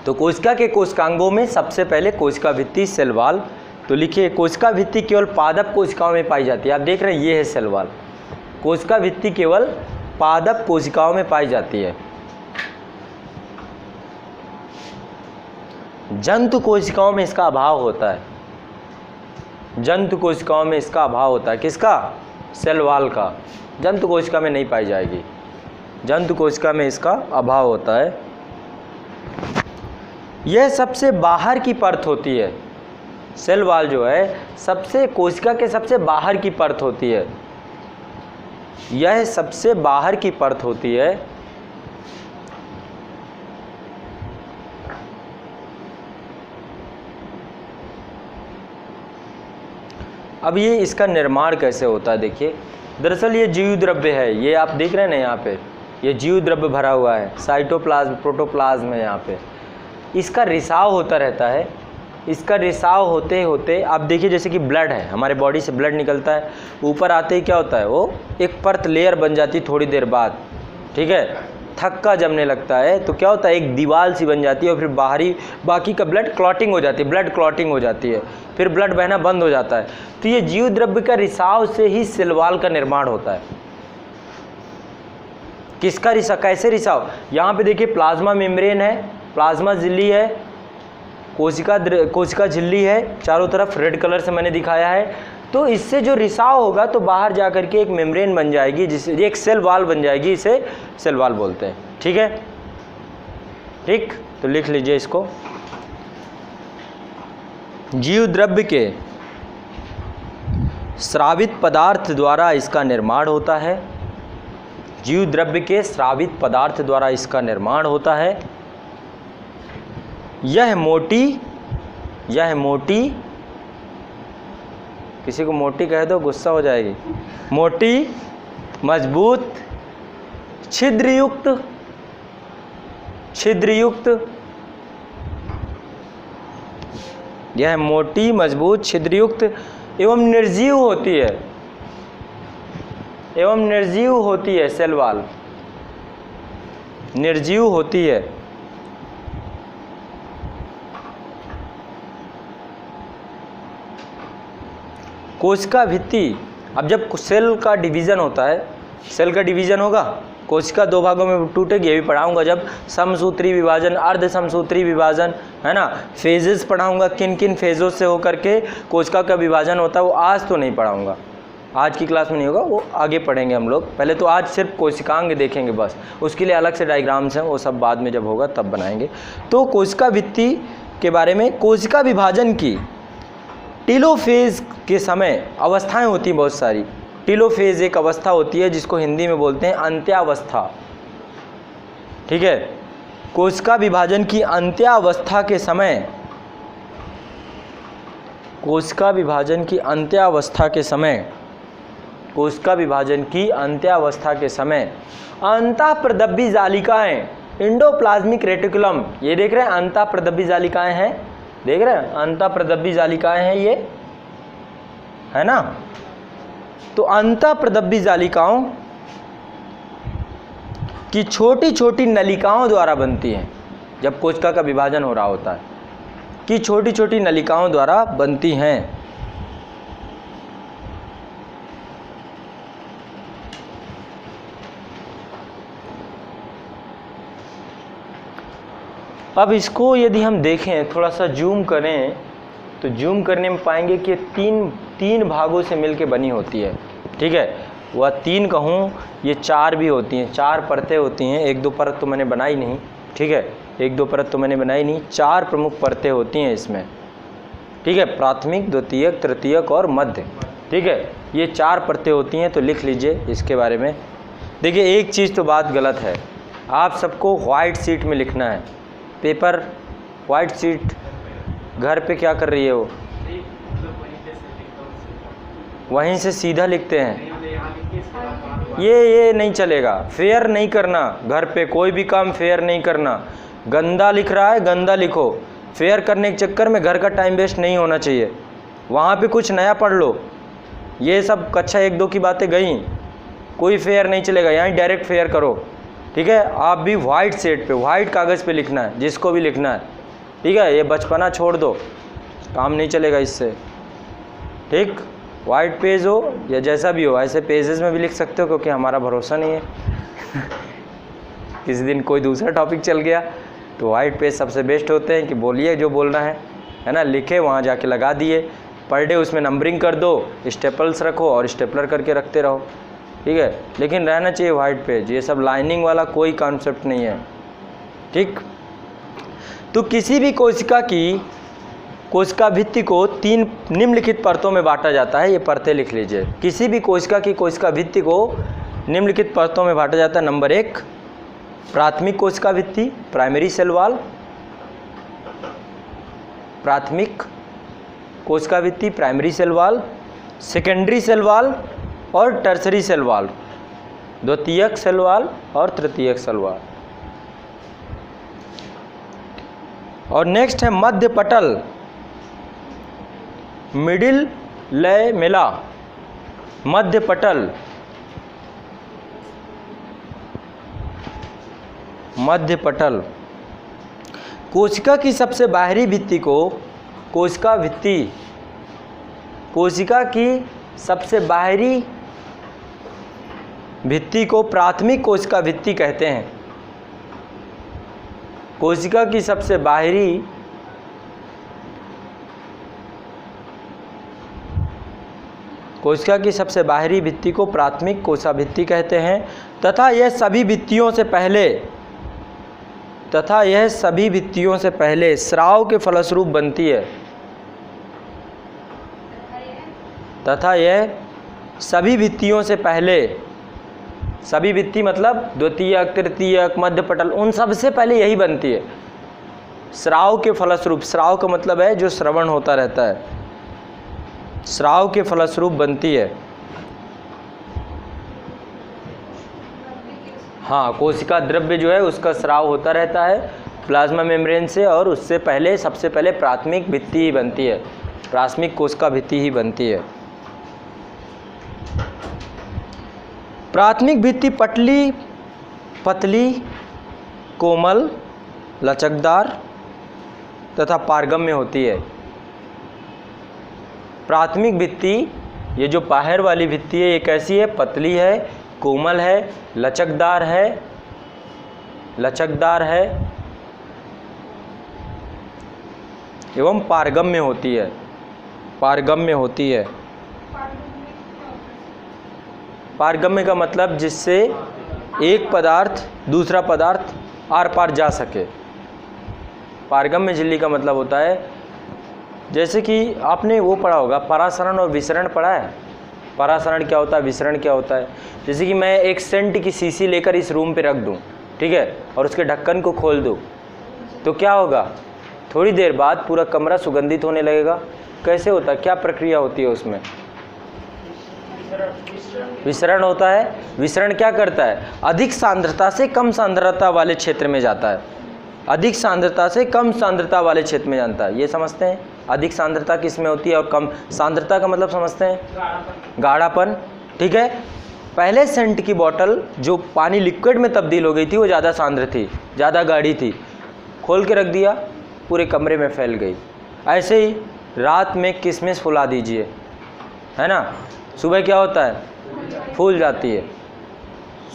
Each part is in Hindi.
तो कोशिका के कोशिकांगों में सबसे पहले कोशिका भित्ति सेल वॉल। तो लिखिए कोशिका भित्ति केवल पादप कोशिकाओं में पाई जाती है। आप देख रहे हैं ये है सेल वॉल। कोशिका भित्ति केवल पादप कोशिकाओं में पाई जाती है। जंतु कोशिकाओं में इसका अभाव होता है। जंतु कोशिकाओं में इसका अभाव होता है। किसका? सेल वॉल का। जंतु कोशिका में नहीं पाई जाएगी। जंतु कोशिका में इसका अभाव होता है। यह सबसे बाहर की परत होती है। सेल वॉल जो है सबसे कोशिका के सबसे बाहर की परत होती है। यह सबसे बाहर की परत होती है। अब ये इसका निर्माण कैसे होता है देखिए। दरअसल ये जीव द्रव्य है। ये आप देख रहे हैं ना यहाँ पे, ये जीव द्रव्य भरा हुआ है। साइटोप्लाज्म प्रोटोप्लाज्म है यहाँ पे। इसका रिसाव होता रहता है। इसका रिसाव होते होते आप देखिए जैसे कि ब्लड है, हमारे बॉडी से ब्लड निकलता है, ऊपर आते ही क्या होता है, वो एक परत लेयर बन जाती है थोड़ी देर बाद, ठीक है। थक्का जमने लगता है तो क्या होता है, एक दीवार सी बन जाती है और फिर बाकी का ब्लड क्लॉटिंग हो जाती है, ब्लड क्लॉटिंग हो जाती है, फिर ब्लड बहना बंद हो जाता है। तो ये जीव द्रव्य का रिसाव से ही सेल वॉल का निर्माण होता है। किसका रिसाव? कैसे रिसाव? यहाँ पे देखिए प्लाज्मा मेम्ब्रेन है, प्लाज्मा झिल्ली है, कोशिका झिल्ली है, चारों तरफ रेड कलर से मैंने दिखाया है। तो इससे जो रिसाव होगा तो बाहर जा कर के एक मेम्ब्रेन बन जाएगी, जिससे एक सेल वॉल बन जाएगी, इसे सेल वॉल बोलते हैं, ठीक है। ठीक, तो लिख लीजिए इसको। जीव द्रव्य के स्रावित पदार्थ द्वारा इसका निर्माण होता है। जीव द्रव्य के स्रावित पदार्थ द्वारा इसका निर्माण होता है। यह मोटी, किसी को मोटी कह दो गुस्सा हो जाएगी, मोटी मजबूत छिद्रयुक्त यह मोटी मजबूत छिद्रयुक्त एवं निर्जीव होती है। सेल वॉल निर्जीव होती है। कोशिका भित्ति, अब जब सेल का डिवीज़न होता है, सेल का डिवीज़न होगा, कोशिका दो भागों में टूटेगी, ये भी पढ़ाऊंगा जब समसूत्री विभाजन, अर्ध समसूत्री विभाजन, है ना, फेजेस पढ़ाऊंगा, किन किन फेजों से होकर के कोशिका का विभाजन होता है। वो आज तो नहीं पढ़ाऊंगा, आज की क्लास में नहीं होगा, वो आगे पढ़ेंगे हम लोग। पहले तो आज सिर्फ कोशिकांग देखेंगे बस, उसके लिए अलग से डायग्राम्स हैं, वो सब बाद में जब होगा तब बनाएंगे। तो कोशिका भित्ति के बारे में, कोशिका विभाजन की टीलोफेज के समय अवस्थाएं होती हैं बहुत सारी। टीलोफेज एक अवस्था होती है जिसको हिंदी में बोलते हैं अंत्यावस्था, ठीक है। कोशिका विभाजन की अंत्यावस्था के समय, कोशिका विभाजन की अंत्यावस्था के समय अंतःप्रदब्बी जालिकाएं, एंडोप्लाज्मिक रेटिकुलम, ये देख रहे हैं अंतःप्रदब्बी जालिकाएं हैं, देख रहे हैं अंतःप्रदब्बी जालिकाएं हैं, ये है ना। तो अंतःप्रदब्बी जालिकाओं की छोटी छोटी नलिकाओं द्वारा बनती हैं। जब कोशिका का विभाजन हो रहा होता है कि छोटी छोटी नलिकाओं द्वारा बनती हैं। अब इसको यदि हम देखें, थोड़ा सा जूम करें, तो जूम करने में पाएंगे कि तीन भागों से मिलके बनी होती है, ठीक है। वह तीन कहूँ, ये चार भी होती हैं, चार परतें होती हैं, एक दो परत तो मैंने बनाई नहीं, ठीक है, एक दो परत तो मैंने बनाई नहीं, चार प्रमुख परतें होती हैं इसमें, ठीक है। प्राथमिक, द्वितीयक, तृतीयक और मध्य, ठीक है, ये चार परतें होती हैं। तो लिख लीजिए इसके बारे में। देखिए एक चीज़ तो बात गलत है, आप सबको वाइट शीट में लिखना है। पेपर वाइट शीट घर पे क्या कर रही है, वो वहीं से सीधा लिखते हैं, ये नहीं चलेगा। फेयर नहीं करना, घर पे कोई भी काम फेयर नहीं करना। गंदा लिख रहा है, गंदा लिखो। फेयर करने के चक्कर में घर का टाइम वेस्ट नहीं होना चाहिए। वहाँ पे कुछ नया पढ़ लो, ये सब कक्षा 1-2 की बातें गई, कोई फेयर नहीं चलेगा, यहाँ डायरेक्ट फेयर करो, ठीक है। आप भी वाइट शीट पे, वाइट कागज़ पे लिखना है, जिसको भी लिखना है, ठीक है, ये बचपना छोड़ दो, काम नहीं चलेगा इससे। ठीक, वाइट पेज हो या जैसा भी हो, ऐसे पेजेस में भी लिख सकते हो क्योंकि हमारा भरोसा नहीं है किसी दिन कोई दूसरा टॉपिक चल गया तो वाइट पेज सबसे बेस्ट होते हैं कि बोलिए जो बोलना है ना, लिखे वहाँ जाके लगा दिए, पर डे उसमें नंबरिंग कर दो, स्टेपल्स रखो और स्टेपलर करके रखते रहो। ठीक है, लेकिन रहना चाहिए वाइट पेज, ये सब लाइनिंग वाला कोई कॉन्सेप्ट नहीं है। ठीक, तो किसी भी कोशिका भित्ति को 3 निम्नलिखित परतों में बांटा जाता है। ये परतें लिख लीजिए। किसी भी कोशिका भित्ति को निम्नलिखित परतों में बांटा जाता है। नंबर 1 प्राथमिक कोशिका भित्ति, प्राइमरी सेल वॉल, प्राथमिक कोशिका भित्ति, primary cell wall, secondary cell wall और टर्सरी सेल वॉल, द्वितीयक सेल वॉल और तृतीयक सेल वॉल। और नेक्स्ट है मध्य पटल, मिडिल लैमेला, मध्य पटल, मध्य पटल। कोशिका की सबसे बाहरी भित्ति को कोशिका की सबसे बाहरी भित्ति को प्राथमिक कोशिका भित्ति कहते हैं। कोशिका की सबसे बाहरी भित्ति को प्राथमिक कोशिका भित्ति कहते हैं तथा यह सभी भित्तियों से पहले स्राव के फलस्वरूप बनती है। सभी भित्ति मतलब द्वितीयक, तृतीयक, मध्य पटल, उन सब से पहले यही बनती है स्राव के फलस्वरूप। स्राव का मतलब है जो श्रवण होता रहता है, स्राव के फलस्वरूप बनती है। हाँ, कोशिका द्रव्य जो है उसका स्राव होता रहता है प्लाज्मा मेम्ब्रेन से, और उससे पहले सबसे पहले प्राथमिक भित्ति ही बनती है, प्राथमिक कोशिका भित्ति ही बनती है। प्राथमिक भित्ति पतली, कोमल, लचकदार तथा पारगम्य होती है। प्राथमिक भित्ति, ये जो बाहर वाली भित्ति है, ये कैसी है? पतली है, कोमल है, लचकदार है एवं पारगम्य होती है। पारगम्य का मतलब जिससे एक पदार्थ दूसरा पदार्थ आर पार जा सके। पारगम्य झिल्ली का मतलब होता है, जैसे कि आपने वो पढ़ा होगा, परासरण और विसरण पढ़ा है। परासरण क्या होता है, विसरण क्या होता है? जैसे कि मैं एक सेंट की शीशी लेकर इस रूम पे रख दूं, ठीक है, और उसके ढक्कन को खोल दूं, तो क्या होगा? थोड़ी देर बाद पूरा कमरा सुगंधित होने लगेगा। कैसे होता है, क्या प्रक्रिया होती है उसमें? विसरण होता है। विसरण क्या करता है? अधिक सांद्रता से कम सांद्रता वाले क्षेत्र में जाता है, अधिक सांद्रता से कम सांद्रता वाले क्षेत्र में जाता है। ये समझते हैं अधिक सांद्रता किस में होती है और कम सांद्रता का मतलब समझते हैं? गाढ़ापन। ठीक है, पहले सेंट की बोतल जो पानी लिक्विड में तब्दील हो गई थी वो ज़्यादा सांद्र थी, ज़्यादा गाढ़ी थी, खोल के रख दिया, पूरे कमरे में फैल गई। ऐसे ही रात में किशमिश फुला दीजिए, है ना, सुबह क्या होता है? फूल जाती है।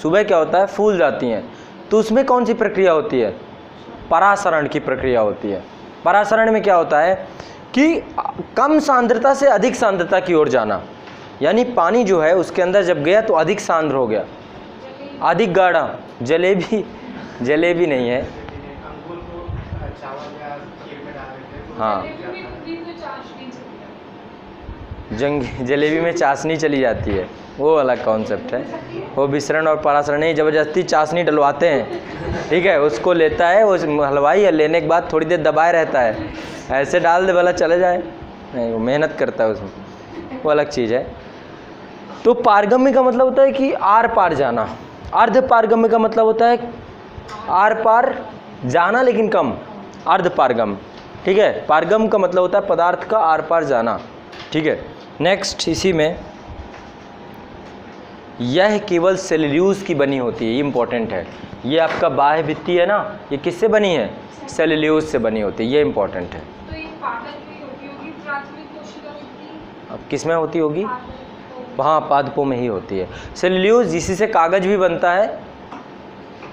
सुबह क्या होता है? फूल जाती हैं। तो उसमें कौन सी प्रक्रिया होती है? परासरण की प्रक्रिया होती है। परासरण में क्या होता है कि कम सांद्रता से अधिक सांद्रता की ओर जाना, यानी पानी जो है उसके अंदर जब गया तो अधिक सांद्र हो गया, अधिक गाढ़ा। जलेबी नहीं है, हाँ, जलेबी में चाशनी चली जाती है, वो अलग कॉन्सेप्ट है। वो विसरण और परासरण नहीं, ज़बरदस्ती चाशनी डलवाते हैं, ठीक है, उसको लेता है वो हलवाई, या लेने के बाद थोड़ी देर दबाए रहता है, ऐसे डाल दे वाला चले जाए, नहीं, वो मेहनत करता है उसमें, वो अलग चीज़ है। तो पारगम्य का मतलब होता है कि आर पार जाना। अर्ध पारगम्य का मतलब होता है आर पार जाना लेकिन कम, अर्ध पारगम। ठीक है, पारगम का मतलब होता है पदार्थ का आर पार जाना। ठीक है, नेक्स्ट, इसी में यह केवल सेल्यूलोज की बनी होती है, ये इंपॉर्टेंट है। ये आपका बाह्य भित्ति है ना, ये किससे बनी है? सेल्यूलोज से बनी होती है, ये इंपॉर्टेंट है। तो ये कागज में होगी प्राथमिक कोशिका भित्ति? अब किस में होती होगी? हाँ, पादपों में ही होती है। सेल्यूलोज, इसी से कागज भी बनता है,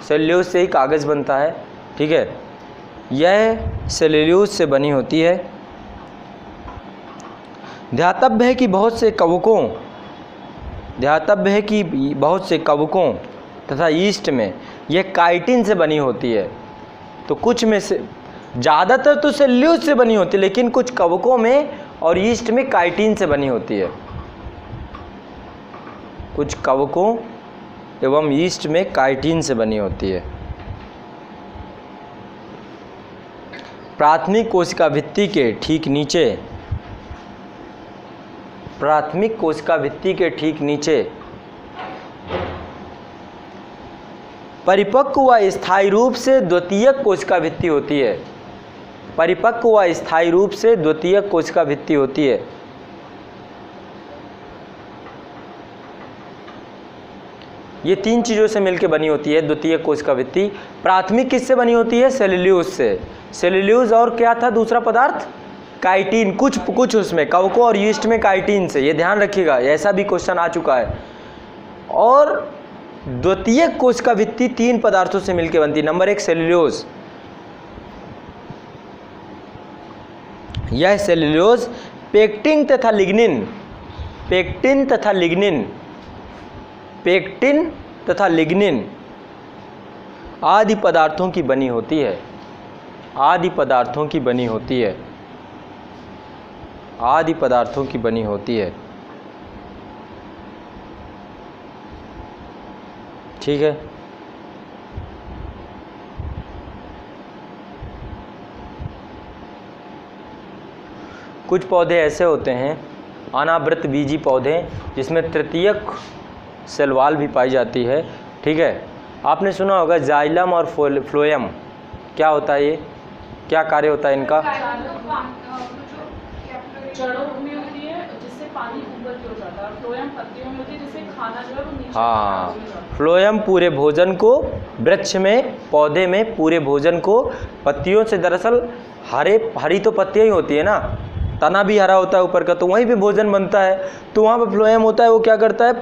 सेल्यूलोज से ही कागज बनता है, ठीक है। यह सेल्यूलोज से बनी होती है। ध्यातव्य है कि बहुत से कवकों तथा यीस्ट में यह काइटिन से बनी होती है। तो कुछ में से, ज़्यादातर तो सेल्यूलोज से बनी होती है, लेकिन कुछ कवकों में और यीस्ट में काइटिन से बनी होती है। कुछ कवकों एवं यीस्ट में काइटिन से बनी होती है। प्राथमिक कोशिका भित्ति के ठीक नीचे, प्राथमिक कोशिका भित्ति के ठीक नीचे परिपक्व व स्थायी रूप से द्वितीयक कोशिका भित्ति होती है। परिपक्व व स्थायी रूप से द्वितीयक कोशिका भित्ति होती है। ये तीन चीज़ों से मिलकर बनी होती है द्वितीयक कोशिका भित्ति। प्राथमिक किससे बनी होती है? सेल्यूलोज से। सेल्यूलोज और क्या था दूसरा पदार्थ? काइटिन। कुछ उसमें कवकों और यीस्ट में काइटिन से, ये ध्यान रखिएगा, ऐसा भी क्वेश्चन आ चुका है। और द्वितीयक कोशिका भित्ति तीन पदार्थों से मिलकर बनती है। नंबर 1 सेल्यूलोज, यह सेल्यूलोज पेक्टिन तथा लिग्निन, पेक्टिन तथा लिग्निन आदि पदार्थों की बनी होती है। आदि पदार्थों की बनी होती है। आदि पदार्थों की बनी होती है, ठीक है। कुछ पौधे ऐसे होते हैं अनावृत बीजी पौधे, जिसमें तृतीयक सेलवाल भी पाई जाती है, ठीक है। आपने सुना होगा जाइलम और फ्लोएम, क्या होता है ये, क्या कार्य होता है इनका? जड़ों में होती है जिससे पानी ऊपर की ओर जाता है, और फ्लोएम पत्तियों में होती है जिससे खाना जो है वो नीचे। हाँ, फ्लोएम पूरे भोजन को, वृक्ष में, पौधे में पूरे भोजन को पत्तियों से, दरअसल हरी तो पत्तियाँ ही होती है ना, तना भी हरा होता है ऊपर का, तो वहीं पे भोजन बनता है। तो वहाँ पे फ्लोएम होता है, वो क्या करता है,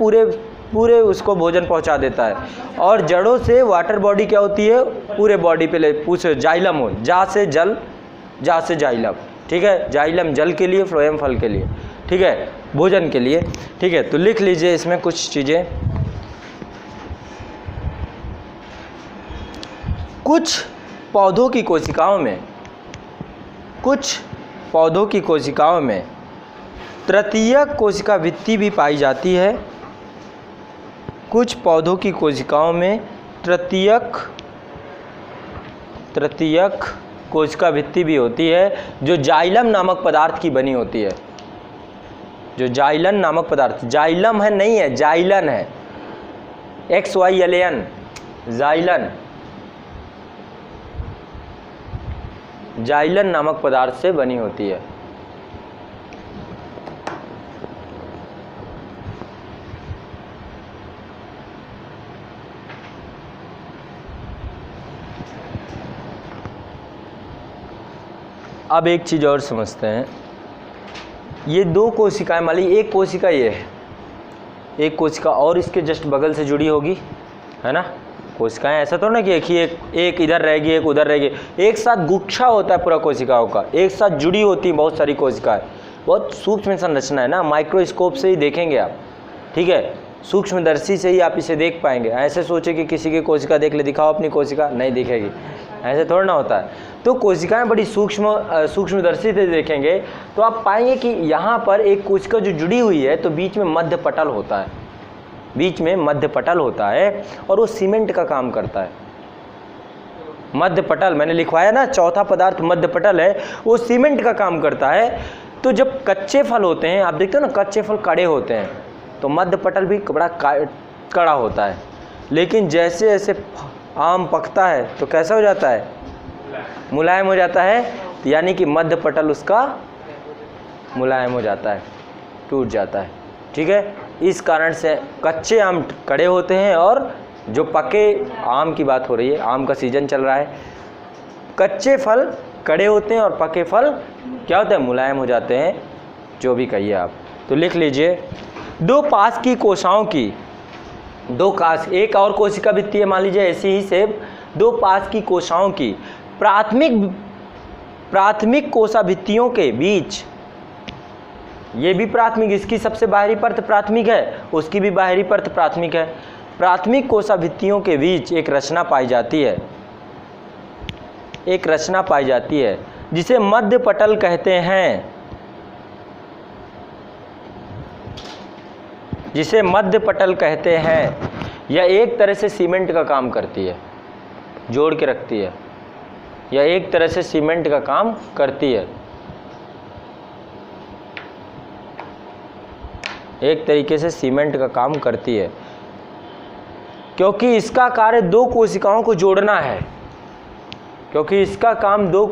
पूरे उसको भोजन पहुँचा देता है। और जड़ों से वाटर बॉडी क्या होती है, पूरे बॉडी पे पूछे जाइलम हो, जा से जाइलम, ठीक है। जाइलम जल के लिए, फ्लोएम फल के लिए, ठीक है, भोजन के लिए, ठीक है। तो लिख लीजिए इसमें कुछ चीज़ें। कुछ पौधों की कोशिकाओं में तृतीयक कोशिका भित्ति भी पाई जाती है। कुछ पौधों की कोशिकाओं में तृतीयक कोशिका भित्ति भी होती है, जो जाइलम नामक पदार्थ की बनी होती है। जो जाइलन नामक पदार्थ, जाइलम है नहीं है, जाइलन है, XYLAN, जाइलन नामक पदार्थ से बनी होती है। अब एक चीज़ और समझते हैं। ये दो कोशिकाएं, मान ली एक कोशिका ये है, एक कोशिका और इसके जस्ट बगल से जुड़ी होगी, है ना। कोशिकाएं ऐसा तो ना कि एक इधर रहेगी एक उधर रहेगी, एक साथ गुच्छा होता है पूरा कोशिकाओं का, एक साथ जुड़ी होती हैं बहुत सारी कोशिकाएं। बहुत सूक्ष्म संरचना है ना, माइक्रोस्कोप से ही देखेंगे आप, ठीक है, सूक्ष्मदर्शी से ही आप इसे देख पाएंगे। ऐसे सोचे कि किसी की कोशिका देख ले, दिखाओ अपनी कोशिका, नहीं दिखेगी, ऐसे थोड़ा ना होता है। तो कोशिकाएं बड़ी सूक्ष्मदर्शी से देखेंगे तो आप पाएंगे कि यहाँ पर एक कोशिका जो जुड़ी हुई है, तो बीच में मध्य पटल होता है, बीच में मध्य पटल होता है, और वो सीमेंट का काम करता है। मध्य पटल मैंने लिखवाया ना, चौथा पदार्थ मध्य पटल है, वो सीमेंट का काम करता है। तो जब कच्चे फल होते हैं, आप देखते हो ना, कच्चे फल कड़े होते हैं, तो मध्य पटल भी बड़ा कड़ा होता है। लेकिन जैसे जैसे आम पकता है तो कैसा हो जाता है, मुलायम हो जाता है, यानी कि मध्य पटल उसका मुलायम हो जाता है, टूट जाता है, ठीक है। इस कारण से कच्चे आम कड़े होते हैं, और जो पके आम की बात हो रही है, आम का सीजन चल रहा है, कच्चे फल कड़े होते हैं और पके फल क्या होते हैं, मुलायम हो जाते हैं, जो भी कहिए आप। तो लिख लीजिए, दो पास की कोशिकाओं की, दो कास, एक और कोशिका भित्ति है मान लीजिए ऐसी ही सेब, दो पास की कोशिकाओं की प्राथमिक कोशिकाभित्तियों के बीच, ये भी प्राथमिक, इसकी सबसे बाहरी परत प्राथमिक है, उसकी भी बाहरी परत प्राथमिक है, प्राथमिक कोशिकाभित्तियों के बीच एक रचना पाई जाती है, एक रचना पाई जाती है जिसे मध्य पटल कहते हैं, जिसे मध्य पटल कहते हैं। यह एक तरह से सीमेंट का काम करती है, जोड़ के रखती है, यह एक तरह से सीमेंट का काम करती है, एक तरीके से सीमेंट का काम करती है, क्योंकि इसका कार्य दो कोशिकाओं को जोड़ना है, क्योंकि इसका काम दो